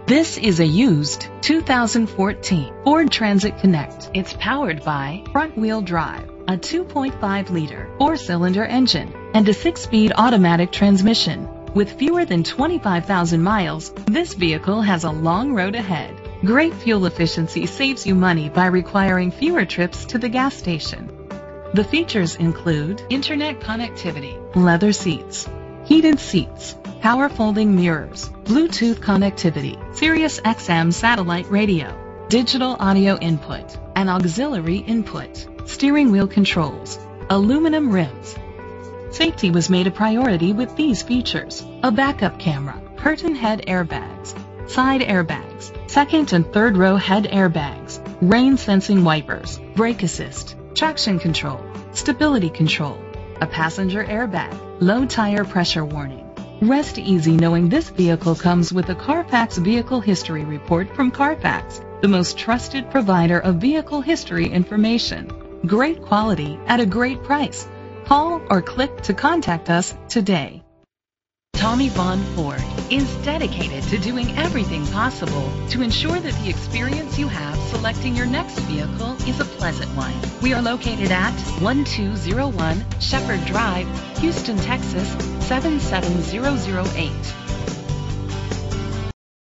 This is a used 2014 Ford Transit Connect. It's powered by front-wheel drive, a 2.5-liter four-cylinder engine, and a 6-speed automatic transmission. With fewer than 25,000 miles, this vehicle has a long road ahead. Great fuel efficiency saves you money by requiring fewer trips to the gas station. The features include internet connectivity, leather seats, heated seats, power folding mirrors, Bluetooth connectivity, Sirius XM satellite radio, digital audio input, and auxiliary input, steering wheel controls, aluminum rims. Safety was made a priority with these features: a backup camera, curtain head airbags, side airbags, second and third row head airbags, rain sensing wipers, brake assist, traction control, stability control, a passenger airbag, low tire pressure warning. Rest easy knowing this vehicle comes with a Carfax Vehicle History Report from Carfax, the most trusted provider of vehicle history information. Great quality at a great price. Call or click to contact us today. Tommy Vaughn Ford is dedicated to doing everything possible to ensure that the experience you have selecting your next vehicle is a pleasant one. We are located at 1201 Shepherd Drive, Houston, Texas 77008.